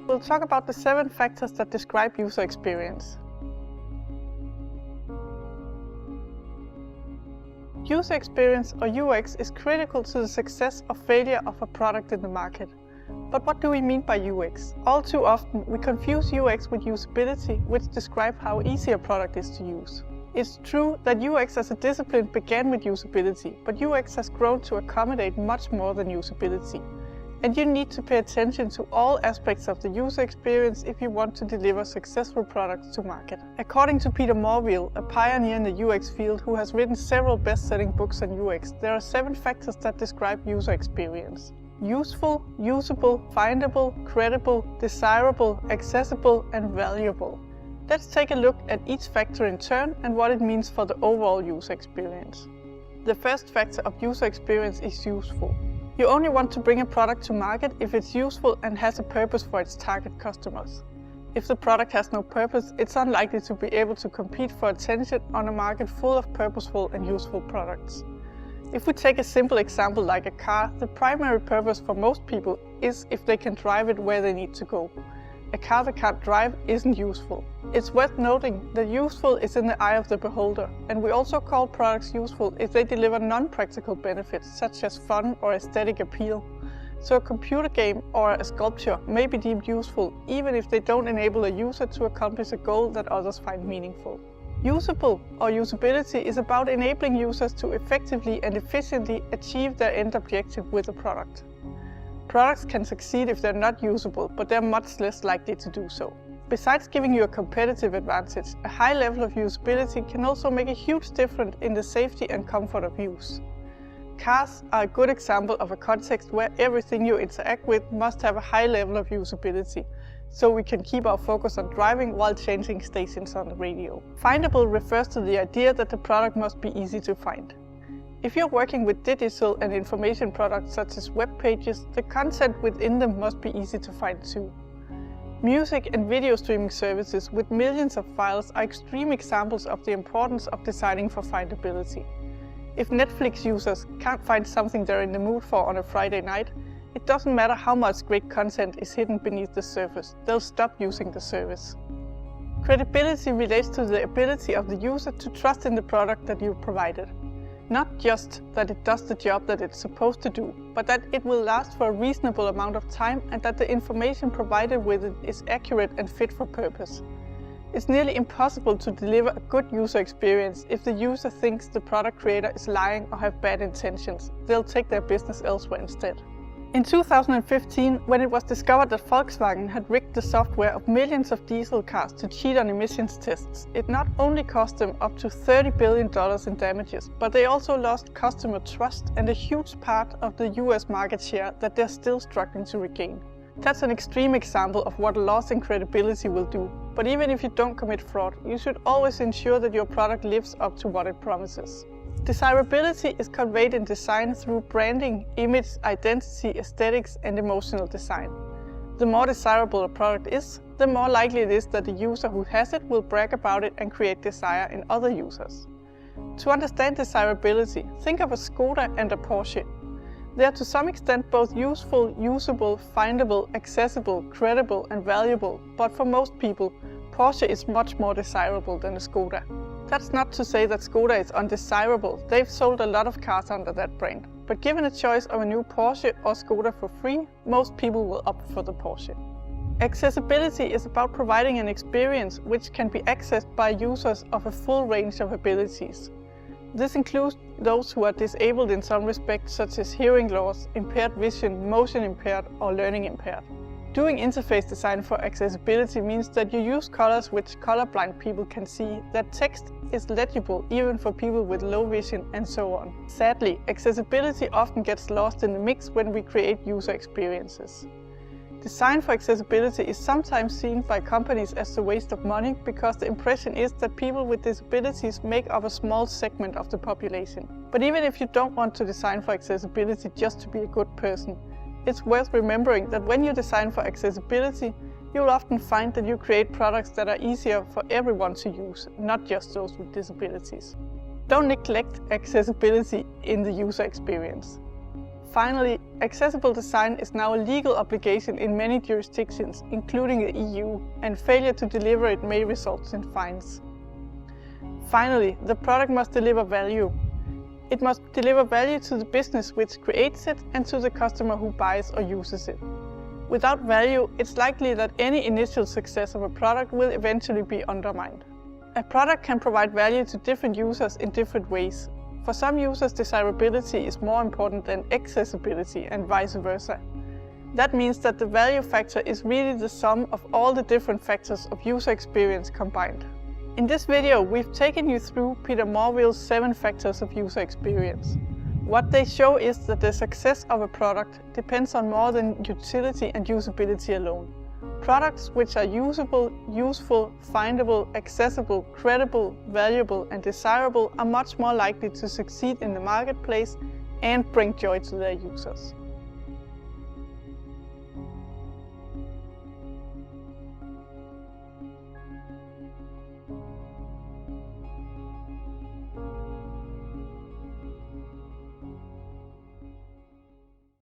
We'll talk about the 7 factors that describe user experience. User experience, or UX, is critical to the success or failure of a product in the market. But what do we mean by UX? All too often, we confuse UX with usability, which describe how easy a product is to use. It's true that UX as a discipline began with usability, but UX has grown to accommodate much more than usability. And you need to pay attention to all aspects of the user experience if you want to deliver successful products to market. According to Peter Morville, a pioneer in the UX field who has written several best-selling books on UX, there are 7 factors that describe user experience. Useful, usable, findable, credible, desirable, accessible, and valuable. Let's take a look at each factor in turn and what it means for the overall user experience. The first factor of user experience is useful. You only want to bring a product to market if it's useful and has a purpose for its target customers. If the product has no purpose, it's unlikely to be able to compete for attention on a market full of purposeful and useful products. If we take a simple example like a car, the primary purpose for most people is if they can drive it where they need to go. A car that can't drive isn't useful. It's worth noting that useful is in the eye of the beholder, and we also call products useful if they deliver non-practical benefits such as fun or aesthetic appeal. So a computer game or a sculpture may be deemed useful even if they don't enable a user to accomplish a goal that others find meaningful. Usable or usability is about enabling users to effectively and efficiently achieve their end objective with a product. Products can succeed if they're not usable, but they're much less likely to do so. Besides giving you a competitive advantage, a high level of usability can also make a huge difference in the safety and comfort of use. Cars are a good example of a context where everything you interact with must have a high level of usability, so we can keep our focus on driving while changing stations on the radio. Findable refers to the idea that the product must be easy to find. If you're working with digital and information products such as web pages, the content within them must be easy to find too. Music and video streaming services with millions of files are extreme examples of the importance of designing for findability. If Netflix users can't find something they're in the mood for on a Friday night, it doesn't matter how much great content is hidden beneath the surface, they'll stop using the service. Credibility relates to the ability of the user to trust in the product that you've provided. Not just that it does the job that it's supposed to do, but that it will last for a reasonable amount of time and that the information provided with it is accurate and fit for purpose. It's nearly impossible to deliver a good user experience if the user thinks the product creator is lying or have bad intentions. They'll take their business elsewhere instead. In 2015, when it was discovered that Volkswagen had rigged the software of millions of diesel cars to cheat on emissions tests, it not only cost them up to $30 billion in damages, but they also lost customer trust and a huge part of the US market share that they're still struggling to regain. That's an extreme example of what loss in credibility will do. But even if you don't commit fraud, you should always ensure that your product lives up to what it promises. Desirability is conveyed in design through branding, image, identity, aesthetics, and emotional design. The more desirable a product is, the more likely it is that the user who has it will brag about it and create desire in other users. To understand desirability, think of a Skoda and a Porsche. They are to some extent both useful, usable, findable, accessible, credible, and valuable, but for most people, Porsche is much more desirable than a Skoda. That's not to say that Skoda is undesirable, they've sold a lot of cars under that brand. But given a choice of a new Porsche or Skoda for free, most people will opt for the Porsche. Accessibility is about providing an experience which can be accessed by users of a full range of abilities. This includes those who are disabled in some respects, such as hearing loss, impaired vision, motion impaired, or learning impaired. Doing interface design for accessibility means that you use colors which colorblind people can see, that text is legible even for people with low vision, and so on. Sadly, accessibility often gets lost in the mix when we create user experiences. Design for accessibility is sometimes seen by companies as a waste of money because the impression is that people with disabilities make up a small segment of the population. But even if you don't want to design for accessibility just to be a good person, it's worth remembering that when you design for accessibility, you'll often find that you create products that are easier for everyone to use, not just those with disabilities. Don't neglect accessibility in the user experience. Finally, accessible design is now a legal obligation in many jurisdictions, including the EU, and failure to deliver it may result in fines. Finally, the product must deliver value. It must deliver value to the business which creates it and to the customer who buys or uses it. Without value, it's likely that any initial success of a product will eventually be undermined. A product can provide value to different users in different ways. For some users, desirability is more important than accessibility and vice versa. That means that the value factor is really the sum of all the different factors of user experience combined. In this video, we've taken you through Peter Morville's 7 factors of user experience. What they show is that the success of a product depends on more than utility and usability alone. Products which are usable, useful, findable, accessible, credible, valuable, and desirable are much more likely to succeed in the marketplace and bring joy to their users.